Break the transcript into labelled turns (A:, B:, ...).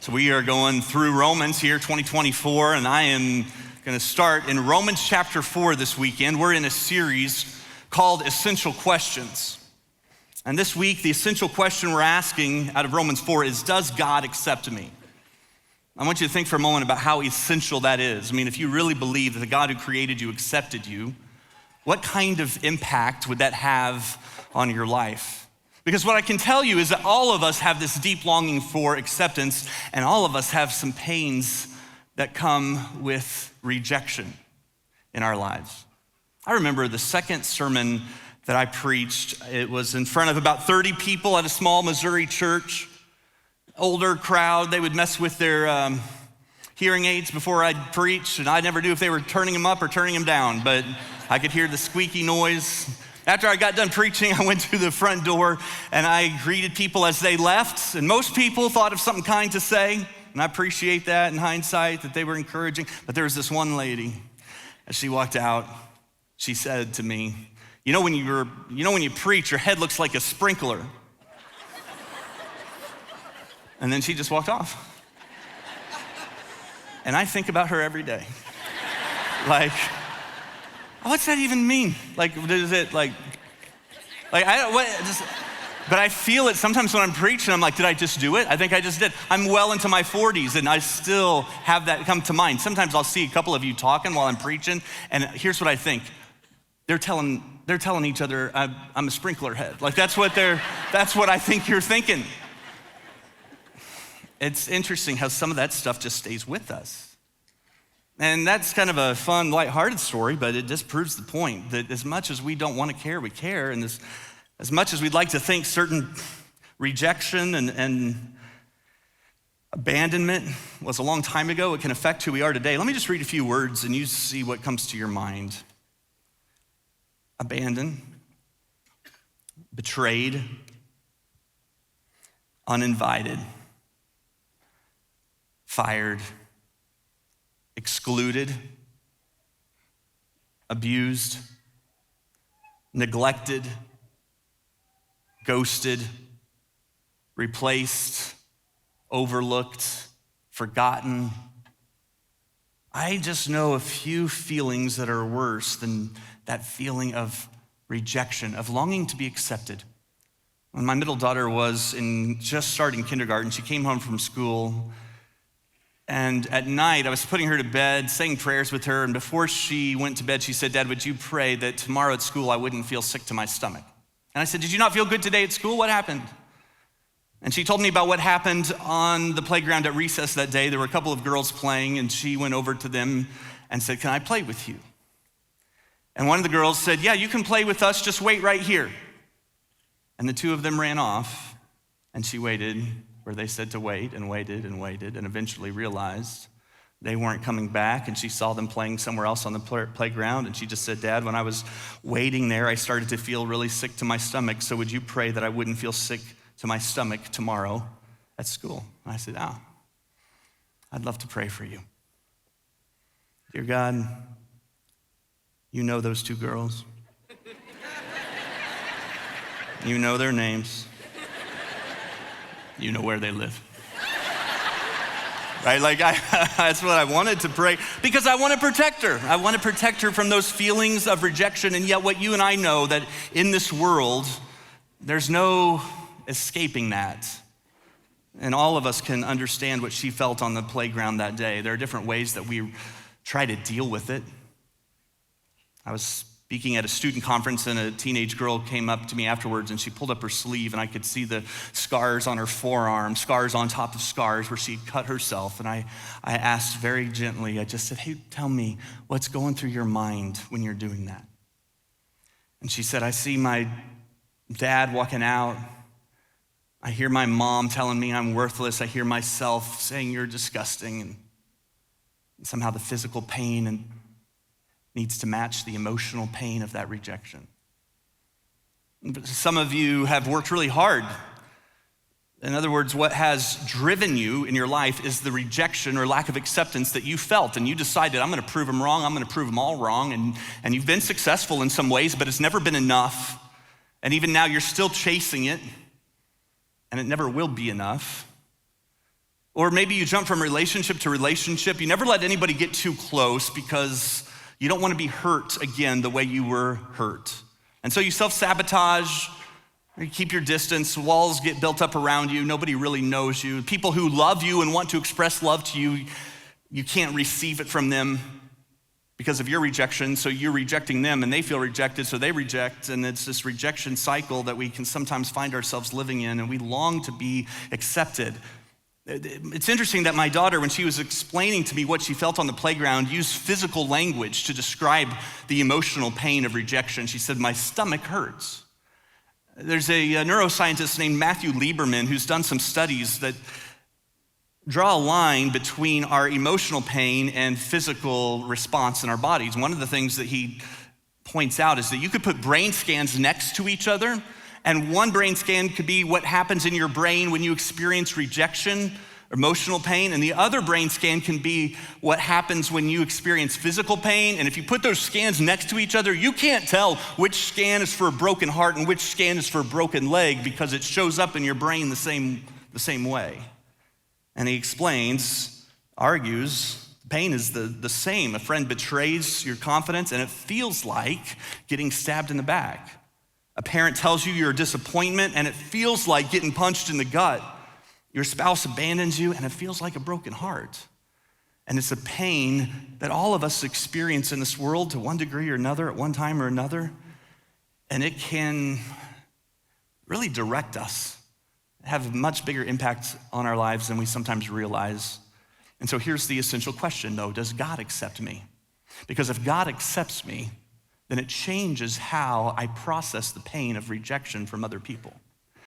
A: So we are going through Romans here, 2024, and I am going to start in Romans chapter 4 this weekend. We're in a series called Essential Questions. And this week, the essential question we're asking out of Romans 4 is, does God accept me? I want you to think for a moment about how essential that is. I mean, if you really believe that the God who created you accepted you, what kind of impact would that have on your life? Because what I can tell you is that all of us have this deep longing for acceptance, and all of us have some pains that come with rejection in our lives. I remember the second sermon that I preached. It was in front of about 30 people at a small Missouri church. Older crowd, they would mess with their hearing aids before I'd preach, and I never knew if they were turning them up or turning them down, but I could hear the squeaky noise. After I got done preaching, I went to the front door and I greeted people as they left, and most people thought of something kind to say, and I appreciate that in hindsight, that they were encouraging. But there was this one lady, as she walked out, she said to me, when you preach, your head looks like a sprinkler. And then she just walked off. And I think about her every day. Like, what's that even mean? Like, is it but I feel it sometimes when I'm preaching. I'm like, did I just do it? I think I just did. I'm well into my 40s and I still have that come to mind. Sometimes I'll see a couple of you talking while I'm preaching, and here's what I think. They're telling each other, I'm a sprinkler head. Like that's what I think you're thinking. It's interesting how some of that stuff just stays with us. And that's kind of a fun, lighthearted story, but it just proves the point that as much as we don't want to care, we care. And as much as we'd like to think certain rejection and abandonment was a long time ago, it can affect who we are today. Let me just read a few words and you see what comes to your mind. Abandoned, betrayed, uninvited, fired, excluded, abused, neglected, ghosted, replaced, overlooked, forgotten. I just know a few feelings that are worse than that feeling of rejection, of longing to be accepted. When my middle daughter was just starting kindergarten, she came home from school, and at night, I was putting her to bed, saying prayers with her, and before she went to bed, she said, "Dad, would you pray that tomorrow at school I wouldn't feel sick to my stomach?" And I said, "Did you not feel good today at school? What happened?" And she told me about what happened on the playground at recess that day. There were a couple of girls playing, and she went over to them and said, "Can I play with you?" And one of the girls said, "Yeah, you can play with us, just wait right here." And the two of them ran off, and she waited where they said to wait, and waited and waited, and eventually realized they weren't coming back, and she saw them playing somewhere else on the playground, and she just said, "Dad, when I was waiting there, I started to feel really sick to my stomach, so would you pray that I wouldn't feel sick to my stomach tomorrow at school?" And I said, I'd love to pray for you. Dear God, you know those two girls. You know their names. You know where they live. Right? That's what I wanted to pray, because I want to protect her. I want to protect her from those feelings of rejection. And yet what you and I know, that in this world, there's no escaping that. And all of us can understand what she felt on the playground that day. There are different ways that we try to deal with it. I was speaking at a student conference, and a teenage girl came up to me afterwards, and she pulled up her sleeve, and I could see the scars on her forearm, scars on top of scars where she'd cut herself. And I asked very gently, I just said, "Hey, tell me what's going through your mind when you're doing that." And she said, "I see my dad walking out. I hear my mom telling me I'm worthless. I hear myself saying you're disgusting." And somehow the physical pain needs to match the emotional pain of that rejection. Some of you have worked really hard. In other words, what has driven you in your life is the rejection or lack of acceptance that you felt, and you decided, I'm gonna prove them wrong, I'm gonna prove them all wrong, and you've been successful in some ways, but it's never been enough. And even now you're still chasing it, and it never will be enough. Or maybe you jump from relationship to relationship. You never let anybody get too close because you don't want to be hurt again the way you were hurt. And so you self-sabotage, you keep your distance, walls get built up around you, nobody really knows you. People who love you and want to express love to you, you can't receive it from them because of your rejection, so you're rejecting them and they feel rejected, so they reject, and it's this rejection cycle that we can sometimes find ourselves living in, and we long to be accepted. It's interesting that my daughter, when she was explaining to me what she felt on the playground, used physical language to describe the emotional pain of rejection. She said, "My stomach hurts." There's a neuroscientist named Matthew Lieberman who's done some studies that draw a line between our emotional pain and physical response in our bodies. One of the things that he points out is that you could put brain scans next to each other, and one brain scan could be what happens in your brain when you experience rejection, emotional pain, and the other brain scan can be what happens when you experience physical pain. And if you put those scans next to each other, you can't tell which scan is for a broken heart and which scan is for a broken leg because it shows up in your brain the same way. And he explains, argues, pain is the same. A friend betrays your confidence and it feels like getting stabbed in the back. A parent tells you you're a disappointment and it feels like getting punched in the gut. Your spouse abandons you and it feels like a broken heart. And it's a pain that all of us experience in this world to one degree or another, at one time or another. And it can really direct us, have a much bigger impact on our lives than we sometimes realize. And so here's the essential question though, does God accept me? Because if God accepts me, then it changes how I process the pain of rejection from other people.